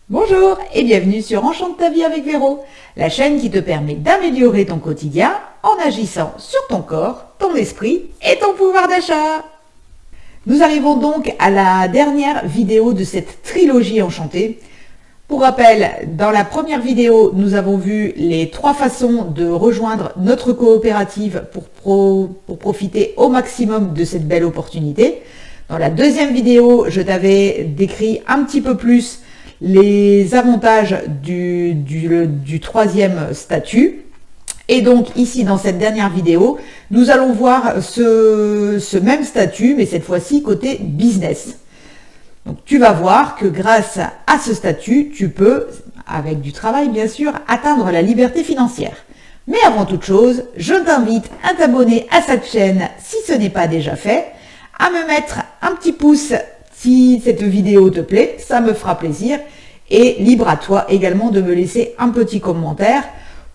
Bonjour et bienvenue sur Enchante ta vie avec Véro, la chaîne qui te permet d'améliorer ton quotidien en agissant sur ton corps, ton esprit et ton pouvoir d'achat. Nous arrivons donc à la dernière vidéo de cette trilogie enchantée. Pour rappel, dans la première vidéo, nous avons vu les 3 façons de rejoindre notre coopérative pour profiter au maximum de cette belle opportunité. Dans la deuxième vidéo, je t'avais décrit un petit peu plus les avantages du 3e statut. Et donc ici, dans cette dernière vidéo, nous allons voir ce même statut, mais cette fois-ci côté business. Donc tu vas voir que grâce à ce statut, tu peux, avec du travail bien sûr, atteindre la liberté financière. Mais avant toute chose, je t'invite à t'abonner à cette chaîne si ce n'est pas déjà fait, à me mettre un petit pouce si cette vidéo te plaît, ça me fera plaisir, et libre à toi également de me laisser un petit commentaire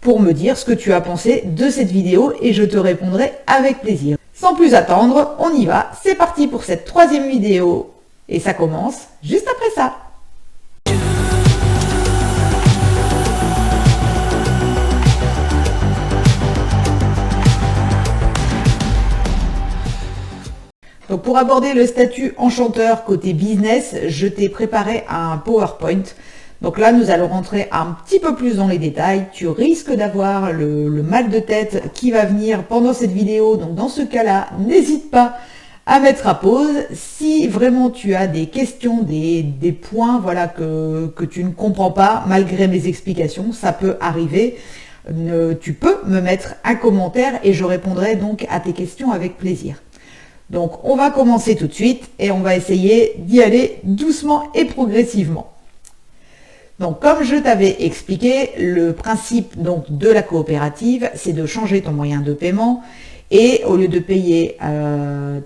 pour me dire ce que tu as pensé de cette vidéo et je te répondrai avec plaisir. Sans plus attendre, on y va, c'est parti pour cette 3e vidéo et ça commence juste après ça. Donc pour aborder le statut enchanteur côté business, je t'ai préparé un PowerPoint. Donc là, nous allons rentrer un petit peu plus dans les détails. Tu risques d'avoir le mal de tête qui va venir pendant cette vidéo. Donc dans ce cas-là, n'hésite pas à mettre à pause. Si vraiment tu as des questions, des points voilà, que tu ne comprends pas, malgré mes explications, ça peut arriver. Tu peux me mettre un commentaire et je répondrai donc à tes questions avec plaisir. Donc on va commencer tout de suite et on va essayer d'y aller doucement et progressivement. Donc comme je t'avais expliqué, le principe donc de la coopérative, c'est de changer ton moyen de paiement et au lieu de payer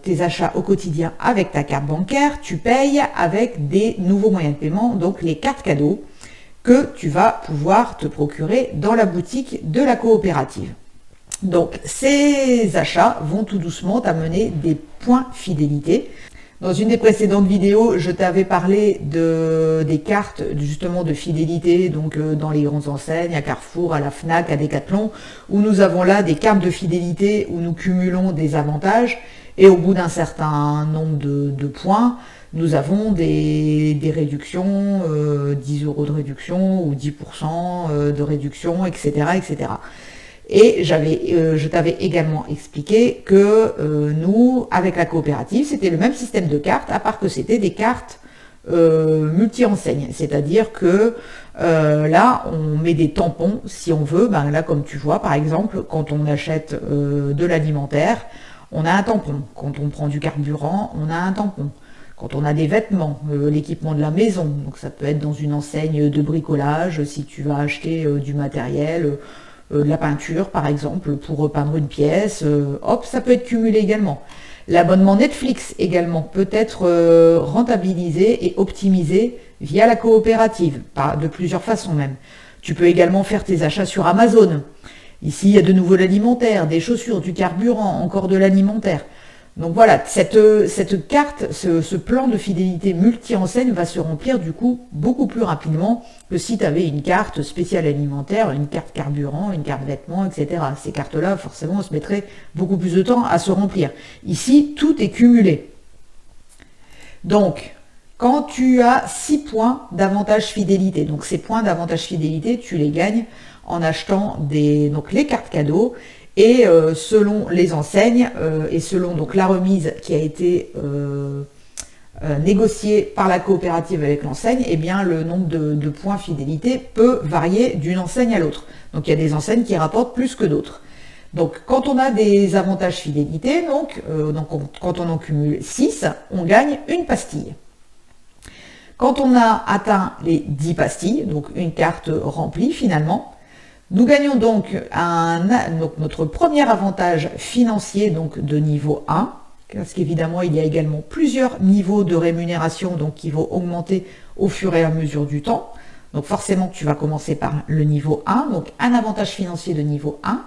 tes achats au quotidien avec ta carte bancaire, tu payes avec des nouveaux moyens de paiement, donc les cartes cadeaux que tu vas pouvoir te procurer dans la boutique de la coopérative. Donc ces achats vont tout doucement t'amener des points fidélité. Dans une des précédentes vidéos, je t'avais parlé des cartes justement de fidélité, donc dans les grandes enseignes, à Carrefour, à la Fnac, à Decathlon, où nous avons là des cartes de fidélité où nous cumulons des avantages et au bout d'un certain nombre de points, nous avons des réductions, 10 € de réduction ou 10% de réduction, etc. etc. Et je t'avais également expliqué que nous, avec la coopérative, c'était le même système de cartes, à part que c'était des cartes multi-enseignes. C'est-à-dire que là, on met des tampons, si on veut. Ben, là, comme tu vois, par exemple, quand on achète de l'alimentaire, on a un tampon. Quand on prend du carburant, on a un tampon. Quand on a des vêtements, l'équipement de la maison, donc ça peut être dans une enseigne de bricolage, si tu vas acheter du matériel, de la peinture par exemple pour repeindre une pièce, hop, ça peut être cumulé également. L'abonnement Netflix également peut être rentabilisé et optimisé via la coopérative, de plusieurs façons même. Tu peux également faire tes achats sur Amazon. Ici, il y a de nouveau l'alimentaire, des chaussures, du carburant, encore de l'alimentaire. Donc voilà, cette carte, ce plan de fidélité multi-enseigne va se remplir du coup beaucoup plus rapidement que si tu avais une carte spéciale alimentaire, une carte carburant, une carte vêtements, etc. Ces cartes-là, forcément, se mettraient beaucoup plus de temps à se remplir. Ici, tout est cumulé. Donc, quand tu as 6 points d'avantage fidélité, donc ces points d'avantage fidélité, tu les gagnes en achetant donc les cartes cadeaux. Et selon les enseignes et selon donc la remise qui a été négociée par la coopérative avec l'enseigne, eh bien le nombre de points fidélité peut varier d'une enseigne à l'autre. Donc il y a des enseignes qui rapportent plus que d'autres. Donc quand on a des avantages fidélité, quand on en cumule 6, on gagne une pastille. Quand on a atteint les 10 pastilles, donc une carte remplie finalement, nous gagnons donc notre premier avantage financier donc de niveau 1, parce qu'évidemment il y a également plusieurs niveaux de rémunération donc qui vont augmenter au fur et à mesure du temps. Donc forcément tu vas commencer par le niveau 1, donc un avantage financier de niveau 1.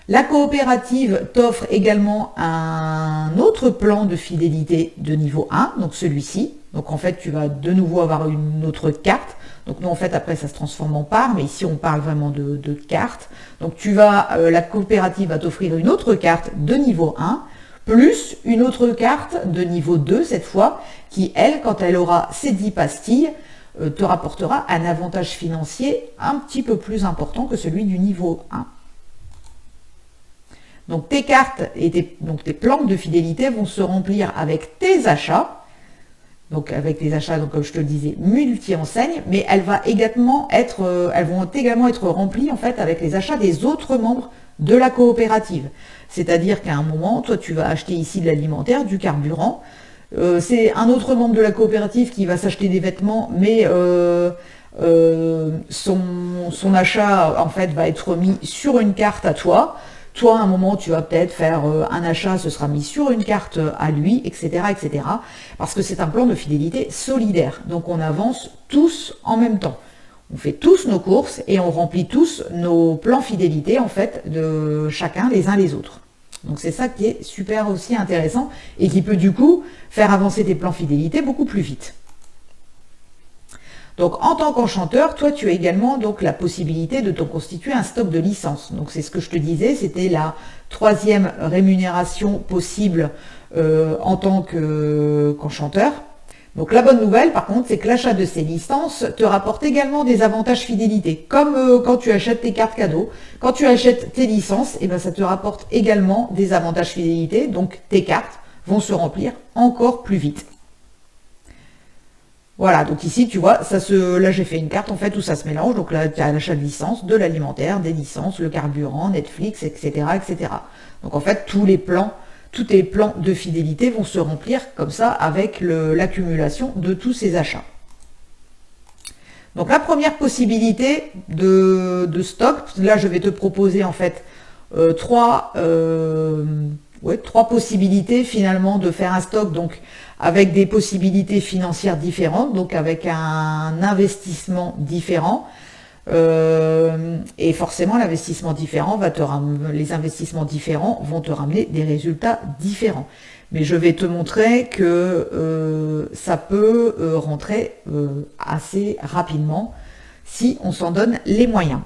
La coopérative t'offre également un autre plan de fidélité de niveau 1, donc celui-ci. Donc en fait, tu vas de nouveau avoir une autre carte. Donc nous en fait après ça se transforme en parts, mais ici on parle vraiment de cartes. Donc la coopérative va t'offrir une autre carte de niveau 1, plus une autre carte de niveau 2 cette fois, qui elle, quand elle aura ses 10 pastilles, te rapportera un avantage financier un petit peu plus important que celui du niveau 1. Donc tes cartes et tes planques de fidélité vont se remplir avec tes achats, donc avec les achats, donc comme je te le disais, multi-enseignes, mais elles vont également être remplies en fait avec les achats des autres membres de la coopérative. C'est-à-dire qu'à un moment, toi tu vas acheter ici de l'alimentaire, du carburant, c'est un autre membre de la coopérative qui va s'acheter des vêtements, mais son achat en fait va être mis sur une carte à toi. Toi, à un moment, tu vas peut-être faire un achat, ce sera mis sur une carte à lui, etc., etc. Parce que c'est un plan de fidélité solidaire. Donc, on avance tous en même temps. On fait tous nos courses et on remplit tous nos plans fidélité, en fait, de chacun les uns les autres. Donc, c'est ça qui est super aussi intéressant et qui peut, du coup, faire avancer tes plans fidélité beaucoup plus vite. Donc, en tant qu'enchanteur, toi, tu as également donc la possibilité de te constituer un stock de licences. Donc, c'est ce que je te disais, c'était la 3e rémunération possible en tant qu'enchanteur. Donc, la bonne nouvelle, par contre, c'est que l'achat de ces licences te rapporte également des avantages fidélité. Comme quand tu achètes tes cartes cadeaux, quand tu achètes tes licences, et ben, ça te rapporte également des avantages fidélité. Donc, tes cartes vont se remplir encore plus vite. Voilà, donc ici, tu vois, là j'ai fait une carte en fait où ça se mélange. Donc là, tu as l'achat de licences, de l'alimentaire, des licences, le carburant, Netflix, etc., etc. Donc en fait, tous tes plans de fidélité vont se remplir comme ça avec l'accumulation de tous ces achats. Donc la première possibilité de stock, là je vais te proposer en fait trois possibilités finalement de faire un stock, donc avec des possibilités financières différentes, donc avec un investissement différent. Et forcément, l'investissement différent les investissements différents vont te ramener des résultats différents. Mais je vais te montrer que ça peut rentrer assez rapidement si on s'en donne les moyens.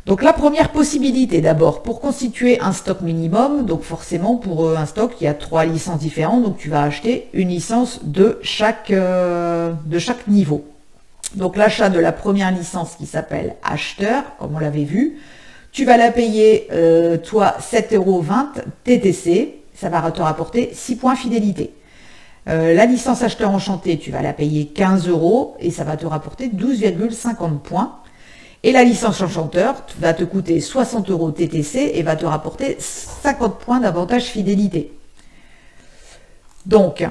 Donc la première possibilité d'abord, pour constituer un stock minimum, donc forcément pour un stock, il y a 3 licences différentes, donc tu vas acheter une licence de chaque niveau. Donc l'achat de la première licence qui s'appelle acheteur, comme on l'avait vu, tu vas la payer, toi, 7,20 € TTC, ça va te rapporter 6 points fidélité. La licence acheteur enchanté, tu vas la payer 15 € et ça va te rapporter 12,50 points. Et la licence enchanteur va te coûter 60 € TTC et va te rapporter 50 points d'avantage fidélité. Donc,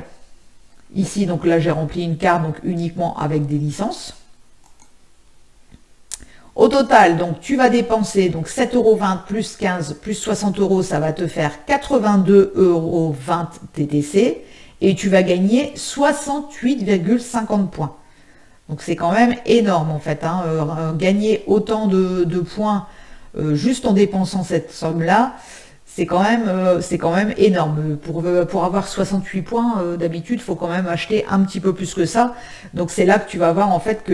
ici, donc là, j'ai rempli une carte donc uniquement avec des licences. Au total, donc tu vas dépenser donc 7,20 € plus 15 plus 60 €, ça va te faire 82,20 € TTC et tu vas gagner 68,50 points. Donc c'est quand même énorme en fait, hein. Gagner autant de points juste en dépensant cette somme-là, c'est quand même énorme. Pour avoir 68 points, d'habitude, il faut quand même acheter un petit peu plus que ça. Donc c'est là que tu vas voir en fait que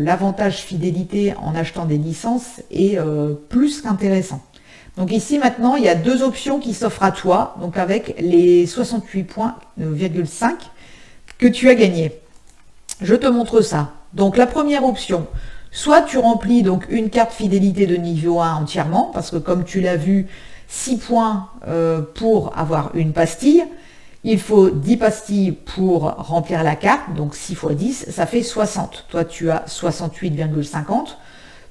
l'avantage fidélité en achetant des licences est plus qu'intéressant. Donc ici maintenant, il y a 2 options qui s'offrent à toi, donc avec les 68 points,5 que tu as gagnés. Je te montre ça. Donc la première option, soit tu remplis donc une carte fidélité de niveau 1 entièrement, parce que comme tu l'as vu, 6 points pour avoir une pastille. Il faut 10 pastilles pour remplir la carte, donc 6 x 10, ça fait 60. Toi, tu as 68,50.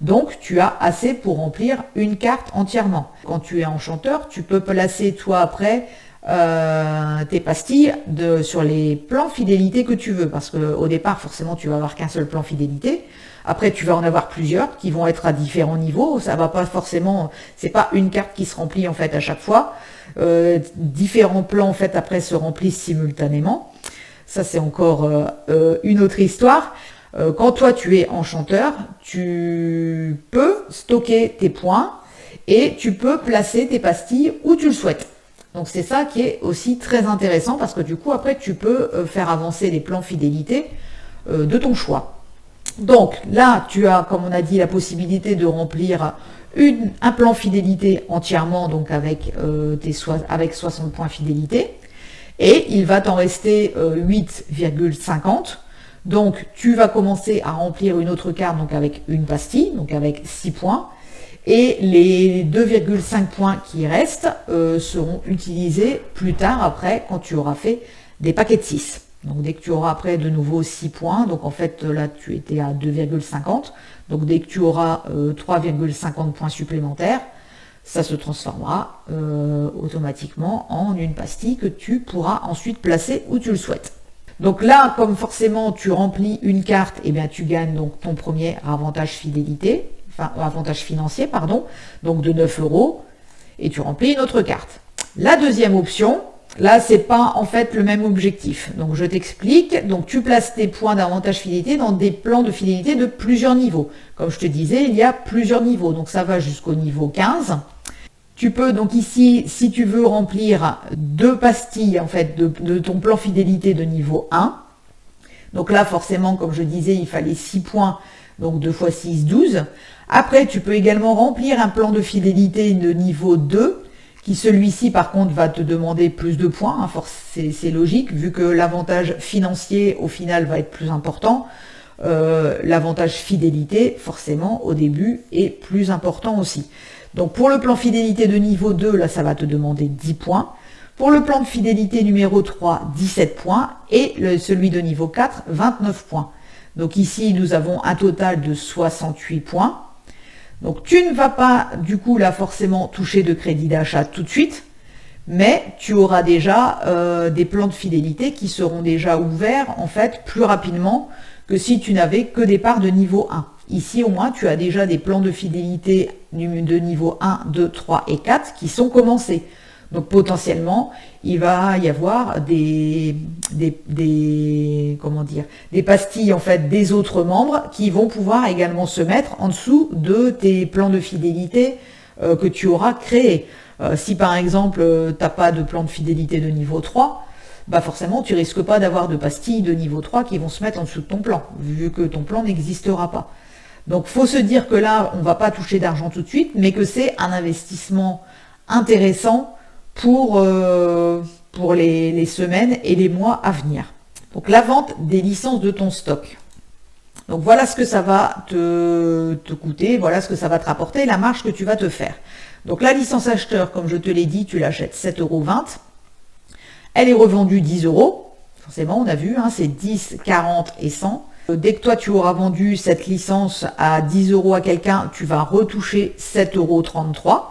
Donc, tu as assez pour remplir une carte entièrement. Quand tu es enchanteur, tu peux placer, toi, après, tes pastilles sur les plans fidélité que tu veux, parce qu'au départ forcément tu vas avoir qu'un seul plan fidélité, après tu vas en avoir plusieurs qui vont être à différents niveaux, ça va pas forcément, c'est pas une carte qui se remplit en fait à chaque fois, différents plans en fait après se remplissent simultanément, ça c'est encore une autre histoire. Quand toi tu es enchanteur, tu peux stocker tes points et tu peux placer tes pastilles où tu le souhaites. Donc c'est ça qui est aussi très intéressant parce que du coup après tu peux faire avancer les plans fidélité de ton choix. Donc là, tu as, comme on a dit, la possibilité de remplir un plan fidélité entièrement, donc avec, avec 60 points fidélité. Et il va t'en rester 8,50. Donc tu vas commencer à remplir une autre carte, donc avec une pastille, donc avec 6 points. Et les 2,5 points qui restent seront utilisés plus tard, après, quand tu auras fait des paquets de 6. Donc dès que tu auras après de nouveau 6 points, donc en fait là tu étais à 2,50, donc dès que tu auras 3,50 points supplémentaires, ça se transformera automatiquement en une pastille que tu pourras ensuite placer où tu le souhaites. Donc là, comme forcément tu remplis une carte, et bien tu gagnes donc ton premier avantage fidélité, enfin avantage financier, pardon, donc de 9 €, et tu remplis une autre carte. La deuxième option, là, c'est pas en fait le même objectif. Donc je t'explique. Donc tu places tes points d'avantage fidélité dans des plans de fidélité de plusieurs niveaux. Comme je te disais, il y a plusieurs niveaux. Donc ça va jusqu'au niveau 15. Tu peux donc ici, si tu veux remplir 2 pastilles en fait de ton plan fidélité de niveau 1. Donc là, forcément, comme je disais, il fallait 6 points. Donc 2 x 6, 12. Après, tu peux également remplir un plan de fidélité de niveau 2. Qui celui-ci par contre va te demander plus de points, hein, c'est logique, vu que l'avantage financier au final va être plus important, l'avantage fidélité forcément au début est plus important aussi. Donc pour le plan fidélité de niveau 2, là ça va te demander 10 points, pour le plan de fidélité numéro 3, 17 points, et celui de niveau 4, 29 points. Donc ici nous avons un total de 68 points. Donc tu ne vas pas du coup là forcément toucher de crédit d'achat tout de suite, mais tu auras déjà des plans de fidélité qui seront déjà ouverts en fait plus rapidement que si tu n'avais que des parts de niveau 1. Ici au moins tu as déjà des plans de fidélité de niveau 1, 2, 3 et 4 qui sont commencés. Donc potentiellement, il va y avoir des pastilles en fait des autres membres qui vont pouvoir également se mettre en dessous de tes plans de fidélité que tu auras créés. Si par exemple, tu n'as pas de plan de fidélité de niveau 3, bah forcément, tu risques pas d'avoir de pastilles de niveau 3 qui vont se mettre en dessous de ton plan, vu que ton plan n'existera pas. Donc, faut se dire que là, on va pas toucher d'argent tout de suite, mais que c'est un investissement intéressant pour les semaines et les mois à venir. Donc la vente des licences de ton stock. Donc voilà ce que ça va te coûter, voilà ce que ça va te rapporter, la marge que tu vas te faire. Donc la licence acheteur, comme je te l'ai dit, tu l'achètes 7,20 €. Elle est revendue 10 €. Forcément, on a vu, hein, c'est 10, 40 et 100. Dès que toi tu auras vendu cette licence à 10 € à quelqu'un, tu vas retoucher 7,33 €.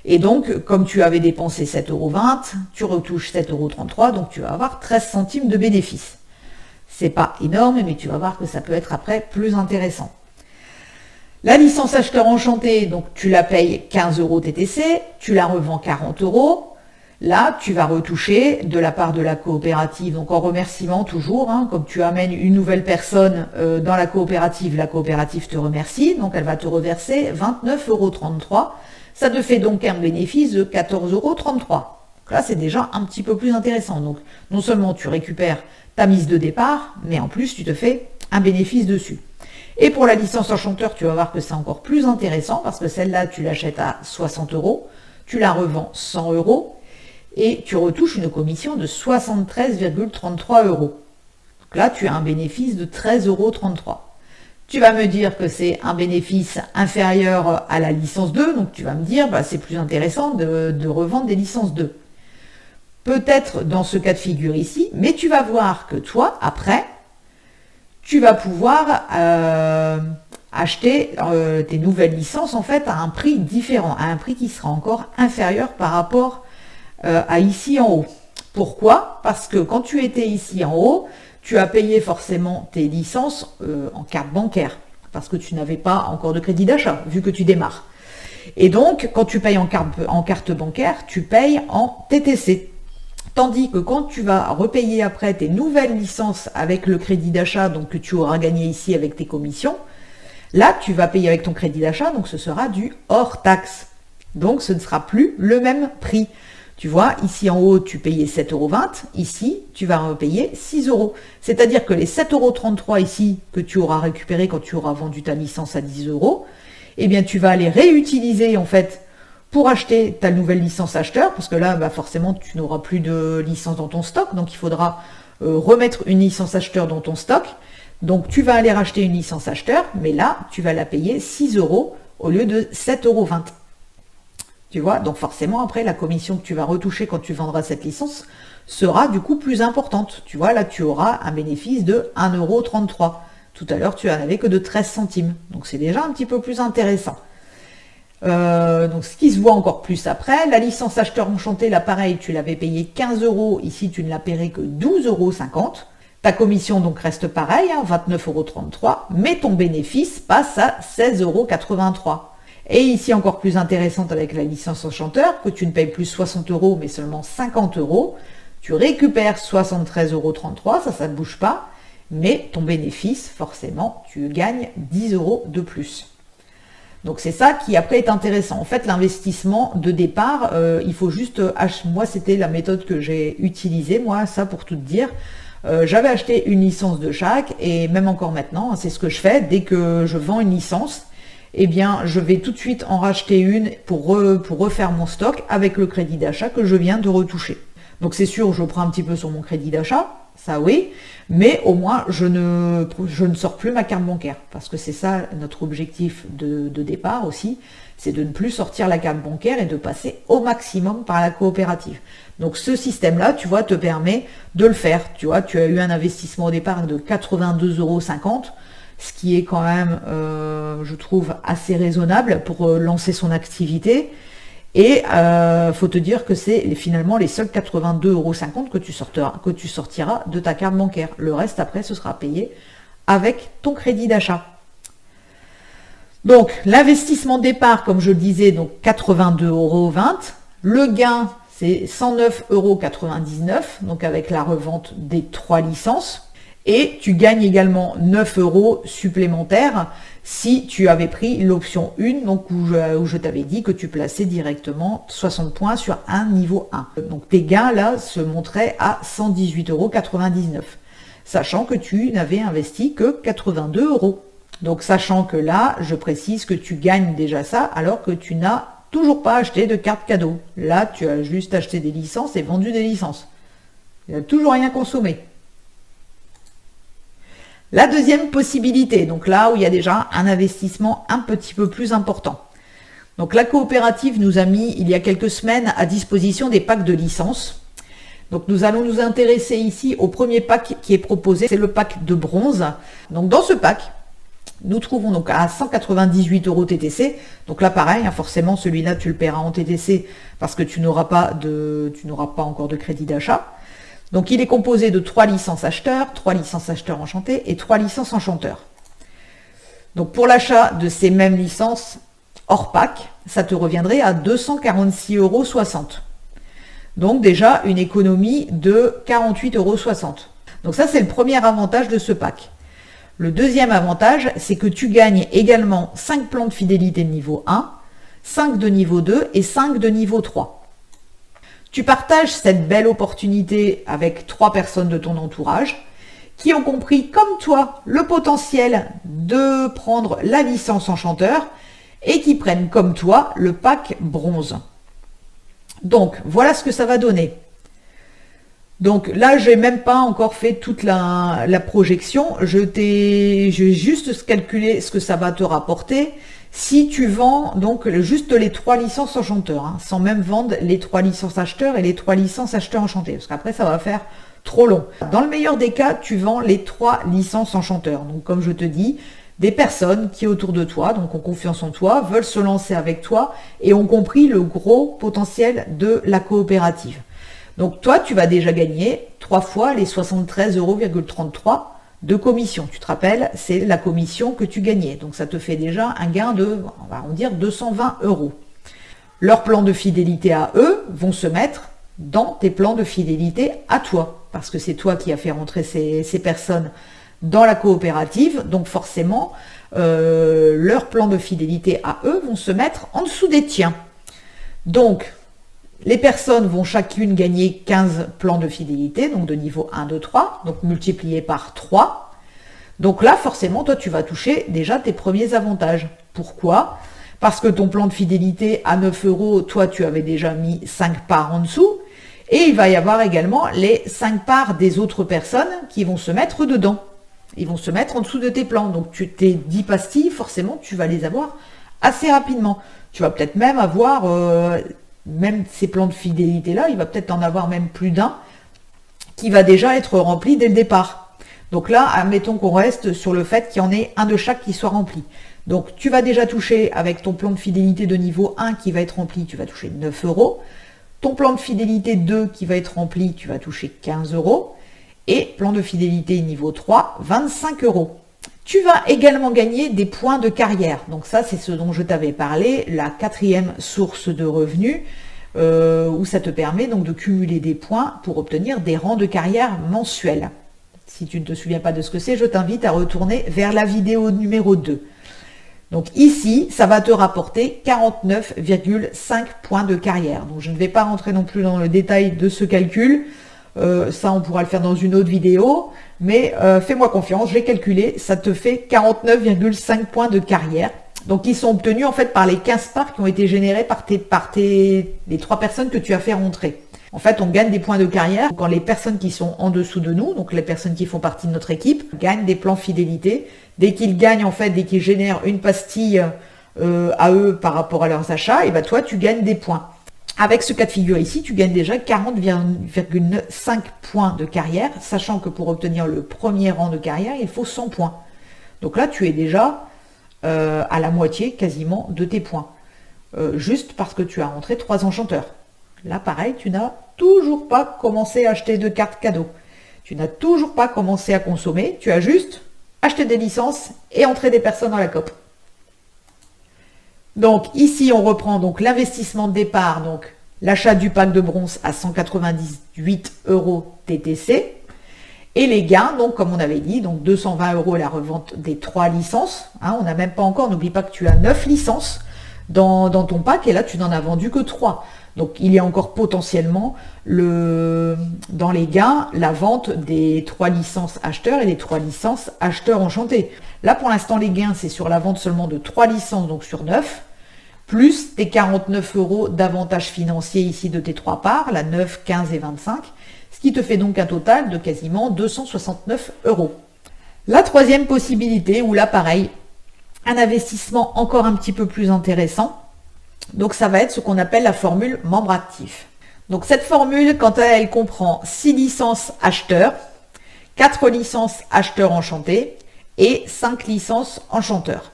Et donc, comme tu avais dépensé 7,20 €, tu retouches 7,33 €, donc tu vas avoir 13 centimes de bénéfice. C'est pas énorme, mais tu vas voir que ça peut être après plus intéressant. La licence acheteur enchanté, donc tu la payes 15 € TTC, tu la revends 40 €. Là, tu vas retoucher de la part de la coopérative, donc en remerciement toujours, hein, comme tu amènes une nouvelle personne dans la coopérative te remercie, donc elle va te reverser 29,33 €. Ça te fait donc un bénéfice de 14,33 €. Là, c'est déjà un petit peu plus intéressant. Donc, non seulement tu récupères ta mise de départ, mais en plus, tu te fais un bénéfice dessus. Et pour la licence enchanteur, tu vas voir que c'est encore plus intéressant parce que celle-là, tu l'achètes à 60 €, tu la revends 100 € et tu retouches une commission de 73,33 €. Donc là, tu as un bénéfice de 13,33 €. Tu vas me dire que c'est un bénéfice inférieur à la licence 2, donc tu vas me dire bah, c'est plus intéressant de revendre des licences 2. Peut-être dans ce cas de figure ici, mais tu vas voir que toi, après, tu vas pouvoir acheter tes nouvelles licences en fait à un prix différent, à un prix qui sera encore inférieur par rapport à ici en haut. Pourquoi? Parce que quand tu étais ici en haut, tu as payé forcément tes licences en carte bancaire, parce que tu n'avais pas encore de crédit d'achat, vu que tu démarres. Et donc, quand tu payes en carte bancaire, tu payes en TTC. Tandis que quand tu vas repayer après tes nouvelles licences avec le crédit d'achat, donc que tu auras gagné ici avec tes commissions, là, tu vas payer avec ton crédit d'achat, donc ce sera du hors taxe. Donc, ce ne sera plus le même prix. Tu vois, ici en haut, tu payais 7,20 €. Ici, tu vas payer 6 €. C'est-à-dire que les 7,33 € ici, que tu auras récupéré quand tu auras vendu ta licence à 10 €, eh bien, tu vas les réutiliser, en fait, pour acheter ta nouvelle licence acheteur, parce que là, bah, forcément, tu n'auras plus de licence dans ton stock, donc il faudra remettre une licence acheteur dans ton stock. Donc, tu vas aller racheter une licence acheteur, mais là, tu vas la payer 6 € au lieu de 7,20 €. Tu vois, donc forcément, après, la commission que tu vas retoucher quand tu vendras cette licence sera du coup plus importante. Tu vois, là, tu auras un bénéfice de 1,33 €. Tout à l'heure, tu en avais que de 13 centimes. Donc, c'est déjà un petit peu plus intéressant. Donc, ce qui se voit encore plus après, la licence acheteur enchanté, là, pareil, tu l'avais payé 15 €. Ici, tu ne la paierais que 12,50 €. Ta commission, donc, reste pareille, hein, 29,33 €, mais ton bénéfice passe à 16,83 €. Et ici, encore plus intéressante avec la licence enchanteur, que tu ne payes plus 60 € mais seulement 50 €. Tu récupères 73,33 €, ça ne bouge pas, mais ton bénéfice, forcément, tu gagnes 10 € de plus. Donc c'est ça qui après est intéressant. En fait, l'investissement de départ, il faut juste... moi, c'était la méthode que j'ai utilisée, moi, ça pour tout te dire. J'avais acheté une licence de chaque, et même encore maintenant, c'est ce que je fais. Dès que je vends une licence, eh bien, je vais tout de suite en racheter une pour refaire mon stock avec le crédit d'achat que je viens de retoucher. Donc c'est sûr, je prends un petit peu sur mon crédit d'achat, ça oui, mais au moins je ne sors plus ma carte bancaire, parce que c'est ça notre objectif de départ aussi, c'est de ne plus sortir la carte bancaire et de passer au maximum par la coopérative. Donc ce système-là, tu vois, te permet de le faire. Tu vois, tu as eu un investissement au départ de 82,50 €, ce qui est quand même, je trouve, assez raisonnable pour lancer son activité. Et faut te dire que c'est finalement les seuls 82,50 € que tu sortiras de ta carte bancaire. Le reste, après, ce sera payé avec ton crédit d'achat. Donc, l'investissement départ, comme je le disais, donc 82,20 €. Le gain, c'est 109,99 €, donc avec la revente des 3 licences. Et tu gagnes également 9 € supplémentaires si tu avais pris l'option 1, donc où je t'avais dit que tu plaçais directement 60 points sur un niveau 1. Donc tes gains là se montraient à 118,99 €, sachant que tu n'avais investi que 82 €. Donc sachant que là, je précise que tu gagnes déjà ça alors que tu n'as toujours pas acheté de carte cadeau. Là, tu as juste acheté des licences et vendu des licences. Tu n'as toujours rien consommé. La deuxième possibilité, donc là où il y a déjà un investissement un petit peu plus important. Donc la coopérative nous a mis il y a quelques semaines à disposition des packs de licences. Donc nous allons nous intéresser ici au premier pack qui est proposé, c'est le pack de bronze. Donc dans ce pack, nous trouvons donc à 198 € TTC. Donc là pareil, hein, forcément celui-là tu le paieras en TTC parce que tu n'auras pas encore de crédit d'achat. Donc il est composé de 3 licences acheteurs, 3 licences acheteurs enchantés et 3 licences enchanteurs. Donc pour l'achat de ces mêmes licences hors pack, ça te reviendrait à 246,60 €. Donc déjà une économie de 48,60 €. Donc ça c'est le premier avantage de ce pack. Le deuxième avantage, c'est que tu gagnes également 5 plans de fidélité de niveau 1, 5 de niveau 2 et 5 de niveau 3. Tu partages cette belle opportunité avec 3 personnes de ton entourage qui ont compris, comme toi, le potentiel de prendre la licence enchanteur et qui prennent, comme toi, le pack bronze. Donc, voilà ce que ça va donner. Donc là, j'ai même pas encore fait toute la projection. J'ai juste calculé ce que ça va te rapporter si tu vends donc juste les 3 licences enchanteurs, hein, sans même vendre les 3 licences acheteurs et les 3 licences acheteurs enchantés, parce qu'après ça va faire trop long. Dans le meilleur des cas, tu vends les 3 licences enchanteurs. Donc comme je te dis, des personnes qui autour de toi, donc ont confiance en toi, veulent se lancer avec toi et ont compris le gros potentiel de la coopérative. Donc toi, tu vas déjà gagner 3 fois les 73,33 € de commission. Tu te rappelles, c'est la commission que tu gagnais. Donc ça te fait déjà un gain de, on va en dire, 220 €. Leurs plans de fidélité à eux vont se mettre dans tes plans de fidélité à toi. Parce que c'est toi qui as fait rentrer ces personnes dans la coopérative. Donc forcément, leurs plans de fidélité à eux vont se mettre en dessous des tiens. Donc, Les personnes vont chacune gagner 15 plans de fidélité, donc de niveau 1, 2, 3, donc multiplié par 3. Donc là, forcément, toi, tu vas toucher déjà tes premiers avantages. Pourquoi? Parce que ton plan de fidélité à 9 euros, toi, tu avais déjà mis 5 parts en dessous. Et il va y avoir également les 5 parts des autres personnes qui vont se mettre dedans. Ils vont se mettre en dessous de tes plans. Donc, tes 10 pastilles, forcément, tu vas les avoir assez rapidement. Tu vas peut-être même avoir, même ces plans de fidélité-là, il va peut-être en avoir même plus d'un qui va déjà être rempli dès le départ. Donc là, admettons qu'on reste sur le fait qu'il y en ait un de chaque qui soit rempli. Donc, tu vas déjà toucher avec ton plan de fidélité de niveau 1 qui va être rempli, tu vas toucher 9 euros. Ton plan de fidélité 2 qui va être rempli, tu vas toucher 15 euros. Et plan de fidélité niveau 3, 25 euros. Tu vas également gagner des points de carrière. Donc ça, c'est ce dont je t'avais parlé, la 4e source de revenus, où ça te permet donc de cumuler des points pour obtenir des rangs de carrière mensuels. Si tu ne te souviens pas de ce que c'est, je t'invite à retourner vers la vidéo numéro 2. Donc ici, ça va te rapporter 49,5 points de carrière. Donc je ne vais pas rentrer non plus dans le détail de ce calcul. Ça, on pourra le faire dans une autre vidéo. Mais fais-moi confiance, j'ai calculé, ça te fait 49,5 points de carrière. Donc ils sont obtenus en fait par les 15 parts qui ont été générées par les 3 personnes que tu as fait rentrer. En fait, on gagne des points de carrière quand les personnes qui sont en dessous de nous, donc les personnes qui font partie de notre équipe, gagnent des plans fidélité. Dès qu'ils gagnent, en fait, dès qu'ils génèrent une pastille à eux par rapport à leurs achats, et ben toi, tu gagnes des points. Avec ce cas de figure ici, tu gagnes déjà 40,5 points de carrière, sachant que pour obtenir le premier rang de carrière, il faut 100 points. Donc là, tu es déjà à la moitié quasiment de tes points, juste parce que tu as rentré 3 enchanteurs. Là, pareil, tu n'as toujours pas commencé à acheter de cartes cadeaux. Tu n'as toujours pas commencé à consommer. Tu as juste acheté des licences et entré des personnes dans la coop. Donc, ici, on reprend donc l'investissement de départ, donc l'achat du pack de bronze à 198 euros TTC. Et les gains, donc, comme on avait dit, donc 220 euros la revente des 3 licences. Hein, on n'a même pas encore, n'oublie pas que tu as 9 licences dans ton pack et là, tu n'en as vendu que 3. Donc, il y a encore potentiellement dans les gains la vente des 3 licences acheteurs et des 3 licences acheteurs enchantés. Là, pour l'instant, les gains, c'est sur la vente seulement de 3 licences, donc sur 9, plus tes 49 euros d'avantages financiers ici de tes 3 parts, la 9, 15 et 25, ce qui te fait donc un total de quasiment 269 euros. La troisième possibilité, où là, pareil, un investissement encore un petit peu plus intéressant, donc ça va être ce qu'on appelle la formule membre actif. Donc cette formule, quant à elle, comprend 6 licences acheteurs, 4 licences acheteurs enchantés et 5 licences enchanteurs.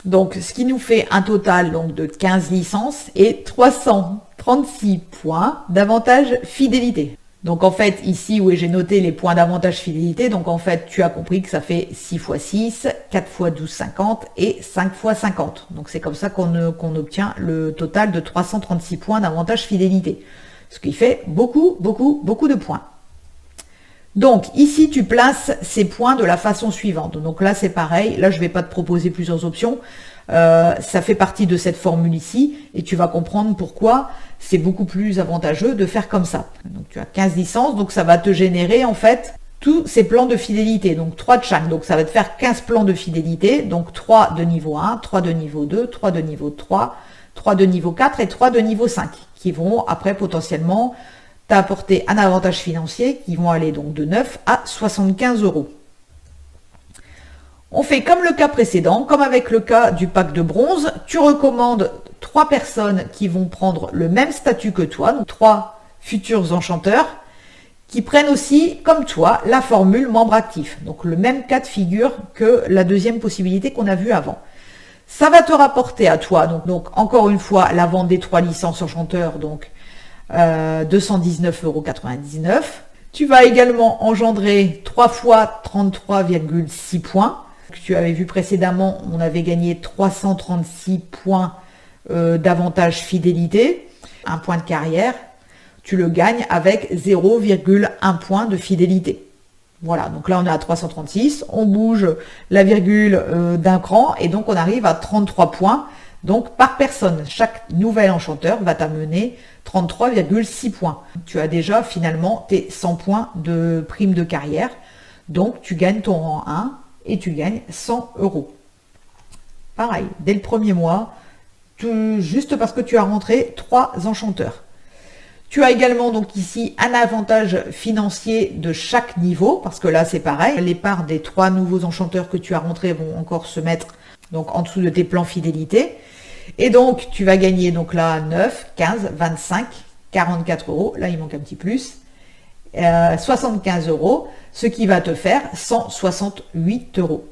Donc ce qui nous fait un total donc, de 15 licences et 336 points d'avantage fidélité. Donc en fait, ici où j'ai noté les points d'avantage fidélité, donc en fait, tu as compris que ça fait 6 x 6, 4 x 12, 50 et 5 x 50. Donc c'est comme ça qu'on obtient le total de 336 points d'avantage fidélité. Ce qui fait beaucoup, beaucoup, beaucoup de points. Donc ici, tu places ces points de la façon suivante. Donc là, c'est pareil. Là, je ne vais pas te proposer plusieurs options. Ça fait partie de cette formule ici et tu vas comprendre pourquoi c'est beaucoup plus avantageux de faire comme ça. Donc tu as 15 licences, donc ça va te générer en fait tous ces plans de fidélité, donc 3 de chaque. Donc ça va te faire 15 plans de fidélité, donc 3 de niveau 1, 3 de niveau 2, 3 de niveau 3, 3 de niveau 4 et 3 de niveau 5, qui vont après potentiellement t'apporter un avantage financier qui vont aller donc de 9 à 75 euros. On fait comme le cas précédent, comme avec le cas du pack de bronze, tu recommandes 3 personnes qui vont prendre le même statut que toi, donc 3 futurs enchanteurs, qui prennent aussi, comme toi, la formule membre actif. Donc le même cas de figure que la deuxième possibilité qu'on a vue avant. Ça va te rapporter à toi, donc encore une fois, la vente des 3 licences enchanteurs, donc 219,99 euros. Tu vas également engendrer 3 fois 33,6 points. Tu avais vu précédemment, on avait gagné 336 points d'avantage fidélité, 1 point de carrière. Tu le gagnes avec 0,1 point de fidélité. Voilà, donc là on est à 336, on bouge la virgule d'un cran et donc on arrive à 33 points Donc par personne, chaque nouvel enchanteur va t'amener 33,6 points. Tu as déjà finalement tes 100 points de prime de carrière. Donc tu gagnes ton rang 1 et tu gagnes 100 euros. Pareil, dès le premier mois, juste parce que tu as rentré 3 enchanteurs. Tu as également donc ici un avantage financier de chaque niveau, parce que là c'est pareil, les parts des 3 nouveaux enchanteurs que tu as rentrés vont encore se mettre donc en dessous de tes plans fidélité. Et donc tu vas gagner donc là 9, 15, 25, 44 euros, là il manque un petit plus, 75 euros, ce qui va te faire 168 euros.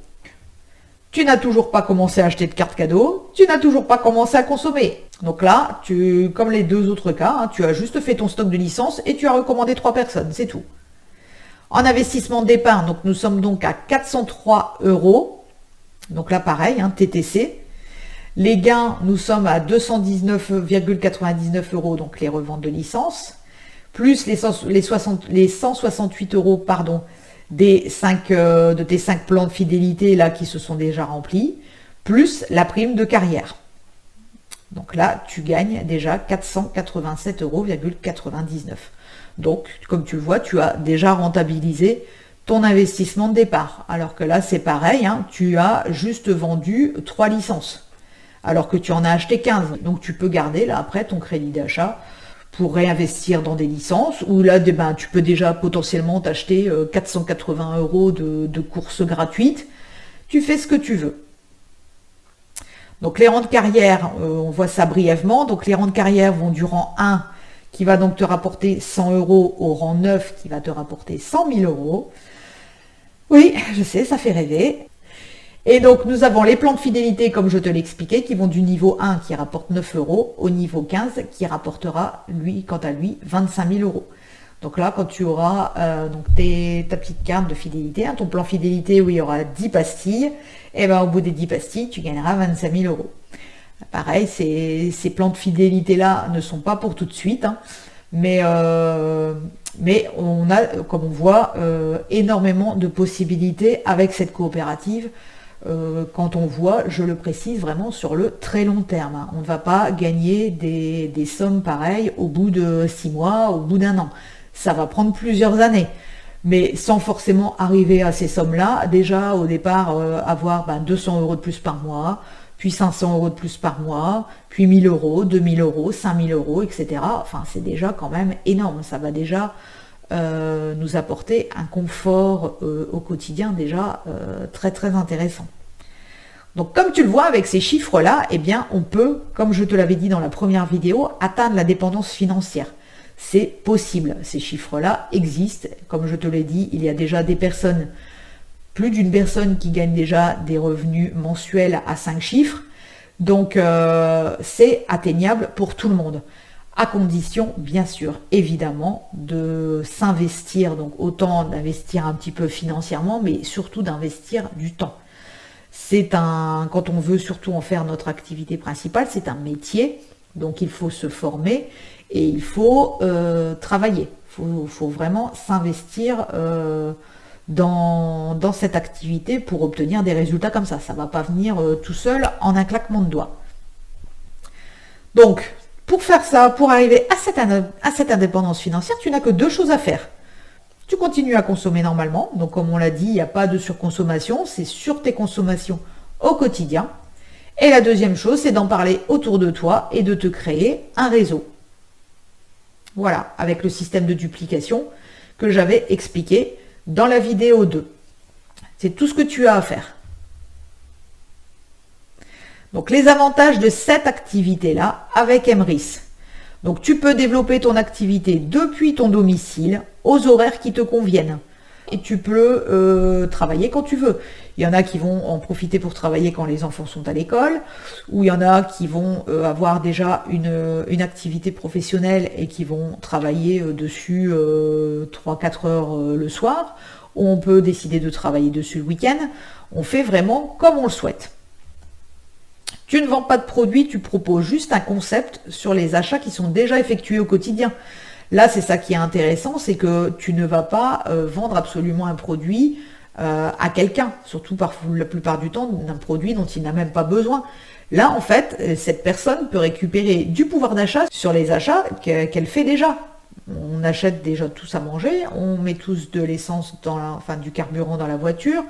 Tu n'as toujours pas commencé à acheter de cartes cadeaux, tu n'as toujours pas commencé à consommer. Donc là, comme les 2 autres cas, hein, tu as juste fait ton stock de licence et tu as recommandé 3 personnes, c'est tout. En investissement d'épargne, donc nous sommes donc à 403 euros. Donc là, pareil, hein, TTC. Les gains, nous sommes à 219,99 euros, donc les reventes de licence, plus les 168 euros, pardon, de tes 5 plans de fidélité là qui se sont déjà remplis, plus la prime de carrière. Donc là, tu gagnes déjà 487,99 euros. Donc, comme tu le vois, tu as déjà rentabilisé ton investissement de départ. Alors que là, c'est pareil, hein, tu as juste vendu 3 licences, alors que tu en as acheté 15. Donc, tu peux garder là après ton crédit d'achat pour réinvestir dans des licences, où là, tu peux déjà potentiellement t'acheter 480 euros de courses gratuites. Tu fais ce que tu veux. Donc les rangs de carrière, on voit ça brièvement. Donc les rangs de carrière vont du rang 1 qui va donc te rapporter 100 euros au rang 9 qui va te rapporter 100 000 euros. Oui, je sais, ça fait rêver. Et donc, nous avons les plans de fidélité, comme je te l'expliquais, qui vont du niveau 1 qui rapporte 9 euros au niveau 15 qui rapportera, lui, quant à lui, 25 000 euros. Donc là, quand tu auras donc ta petite carte de fidélité, hein, ton plan fidélité où il y aura 10 pastilles, et ben au bout des 10 pastilles, tu gagneras 25 000 euros. Pareil, ces plans de fidélité-là ne sont pas pour tout de suite, hein, mais on a, comme on voit, énormément de possibilités avec cette coopérative. Quand on voit, je le précise, vraiment sur le très long terme. Hein. On ne va pas gagner des sommes pareilles au bout de 6 mois, au bout d'1 an. Ça va prendre plusieurs années. Mais sans forcément arriver à ces sommes-là, déjà au départ, avoir 200 euros de plus par mois, puis 500 euros de plus par mois, puis 1000 euros, 2000 euros, 5000 euros, etc. Enfin, c'est déjà quand même énorme. Ça va déjà nous apporter un confort au quotidien déjà très très intéressant. Donc comme tu le vois avec ces chiffres-là, eh bien on peut, comme je te l'avais dit dans la première vidéo, atteindre la dépendance financière. C'est possible, ces chiffres-là existent. Comme je te l'ai dit, il y a déjà des personnes, plus d'une personne qui gagne déjà des revenus mensuels à 5 chiffres. Donc c'est atteignable pour tout le monde. À condition, bien sûr, évidemment, de s'investir, donc autant d'investir un petit peu financièrement, mais surtout d'investir du temps. Quand on veut surtout en faire notre activité principale, c'est un métier, donc il faut se former et il faut travailler. Il faut vraiment s'investir dans cette activité pour obtenir des résultats comme ça. Ça ne va pas venir tout seul en un claquement de doigts. Donc, pour faire ça, pour arriver à cette indépendance financière, tu n'as que 2 choses à faire. Tu continues à consommer normalement, donc comme on l'a dit, il n'y a pas de surconsommation, c'est sur tes consommations au quotidien. Et la deuxième chose, c'est d'en parler autour de toi et de te créer un réseau. Voilà, avec le système de duplication que j'avais expliqué dans la vidéo 2. C'est tout ce que tu as à faire. Donc les avantages de cette activité-là avec Emrys. Donc tu peux développer ton activité depuis ton domicile aux horaires qui te conviennent. Et tu peux travailler quand tu veux. Il y en a qui vont en profiter pour travailler quand les enfants sont à l'école, ou il y en a qui vont avoir déjà une activité professionnelle et qui vont travailler dessus 3-4 heures le soir. Ou on peut décider de travailler dessus le week-end. On fait vraiment comme on le souhaite. Tu ne vends pas de produits, tu proposes juste un concept sur les achats qui sont déjà effectués au quotidien. Là, c'est ça qui est intéressant, c'est que tu ne vas pas vendre absolument un produit à quelqu'un, surtout la plupart du temps d'un produit dont il n'a même pas besoin. Là, en fait, cette personne peut récupérer du pouvoir d'achat sur les achats qu'elle fait déjà. On achète déjà tous à manger, on met tous de l'essence enfin du carburant dans la voiture,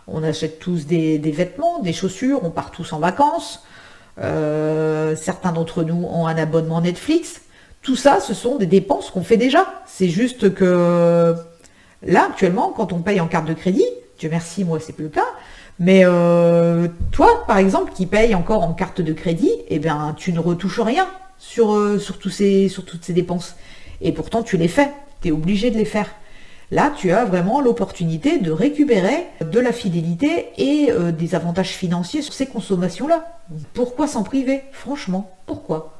on achète tous des vêtements, des chaussures, on part tous en vacances. Certains d'entre nous ont un abonnement Netflix. Tout ça, ce sont des dépenses qu'on fait déjà. C'est juste que là, actuellement, quand on paye en carte de crédit, Dieu merci, moi, c'est plus le cas, mais toi, par exemple, qui paye encore en carte de crédit, eh bien, tu ne retouches rien sur toutes ces dépenses. Et pourtant, tu les fais. Tu es obligé de les faire. Là, tu as vraiment l'opportunité de récupérer de la fidélité et des avantages financiers sur ces consommations-là. Pourquoi s'en priver? Franchement, pourquoi?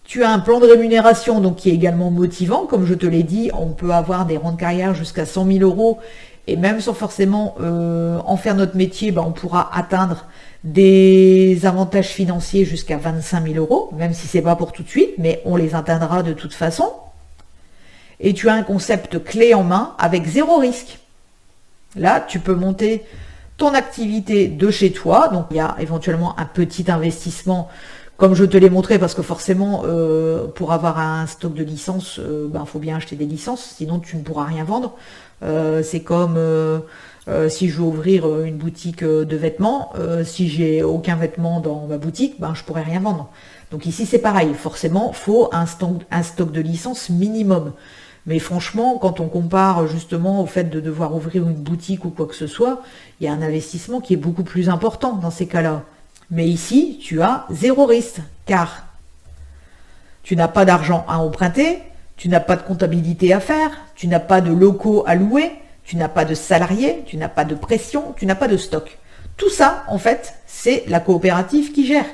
Tu as un plan de rémunération donc qui est également motivant. Comme je te l'ai dit, on peut avoir des rentes carrière jusqu'à 100 000 euros. Et même sans forcément en faire notre métier, on pourra atteindre des avantages financiers jusqu'à 25 000 euros, même si c'est pas pour tout de suite, mais on les atteindra de toute façon. Et tu as un concept clé en main avec zéro risque. Là, tu peux monter ton activité de chez toi. Donc, il y a éventuellement un petit investissement, comme je te l'ai montré, parce que forcément, pour avoir un stock de licences, faut bien acheter des licences, sinon tu ne pourras rien vendre. C'est comme si je veux ouvrir une boutique de vêtements, si j'ai aucun vêtement dans ma boutique, je pourrais rien vendre. Donc ici, c'est pareil. Forcément, il faut un stock de licences minimum. Mais franchement, quand on compare justement au fait de devoir ouvrir une boutique ou quoi que ce soit, il y a un investissement qui est beaucoup plus important dans ces cas-là. Mais ici, tu as zéro risque, car tu n'as pas d'argent à emprunter, tu n'as pas de comptabilité à faire, tu n'as pas de locaux à louer, tu n'as pas de salariés, tu n'as pas de pression, tu n'as pas de stock. Tout ça, en fait, c'est la coopérative qui gère.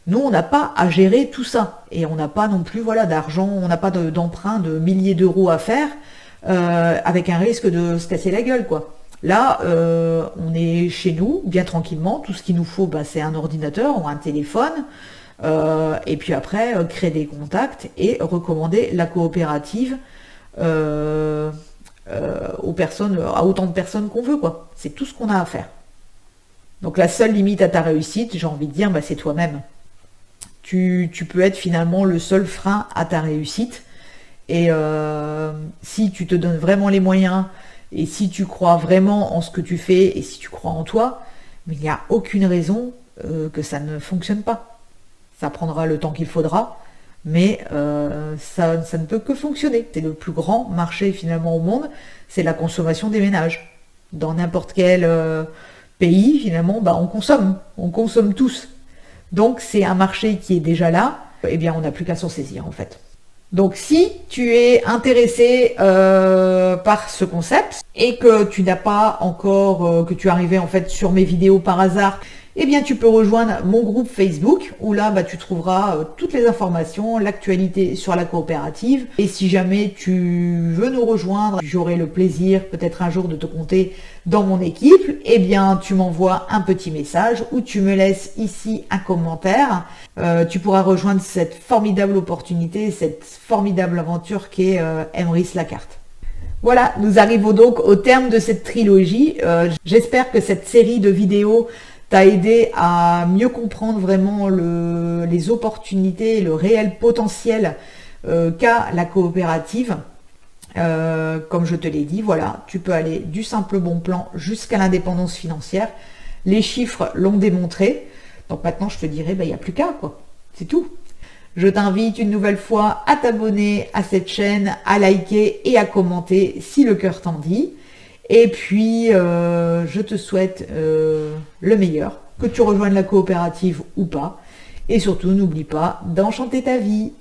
Nous, on n'a pas à gérer tout ça. Et on n'a pas non plus d'argent, on n'a pas d'emprunt de milliers d'euros à faire avec un risque de se casser la gueule, quoi. Là, on est chez nous, bien tranquillement. Tout ce qu'il nous faut, c'est un ordinateur ou un téléphone. Et puis après, créer des contacts et recommander la coopérative aux personnes, à autant de personnes qu'on veut, quoi. C'est tout ce qu'on a à faire. Donc la seule limite à ta réussite, j'ai envie de dire, c'est toi-même. Tu peux être finalement le seul frein à ta réussite. Et si tu te donnes vraiment les moyens, et si tu crois vraiment en ce que tu fais, et si tu crois en toi, mais il n'y a aucune raison que ça ne fonctionne pas. Ça prendra le temps qu'il faudra, mais ça ne peut que fonctionner. C'est le plus grand marché finalement au monde, c'est la consommation des ménages. Dans n'importe quel pays, finalement, on consomme tous. Donc c'est un marché qui est déjà là, eh bien on n'a plus qu'à s'en saisir en fait. Donc si tu es intéressé par ce concept et que tu n'as pas encore, que tu es arrivé en fait sur mes vidéos par hasard, eh bien tu peux rejoindre mon groupe Facebook où là tu trouveras toutes les informations, l'actualité sur la coopérative. Et si jamais tu veux nous rejoindre, j'aurai le plaisir peut-être un jour de te compter dans mon équipe, eh bien tu m'envoies un petit message ou tu me laisses ici un commentaire. Tu pourras rejoindre cette formidable opportunité, cette formidable aventure qu'est Emrys la carte. Voilà, nous arrivons donc au terme de cette trilogie. J'espère que cette série de vidéos t'a aidé à mieux comprendre vraiment les opportunités et le réel potentiel qu'a la coopérative. Comme je te l'ai dit, voilà, tu peux aller du simple bon plan jusqu'à l'indépendance financière. Les chiffres l'ont démontré. Donc maintenant, je te dirais, il n'y a plus qu'à, quoi. C'est tout. Je t'invite une nouvelle fois à t'abonner à cette chaîne, à liker et à commenter si le cœur t'en dit. Et puis, je te souhaite le meilleur, que tu rejoignes la coopérative ou pas. Et surtout, n'oublie pas d'enchanter ta vie.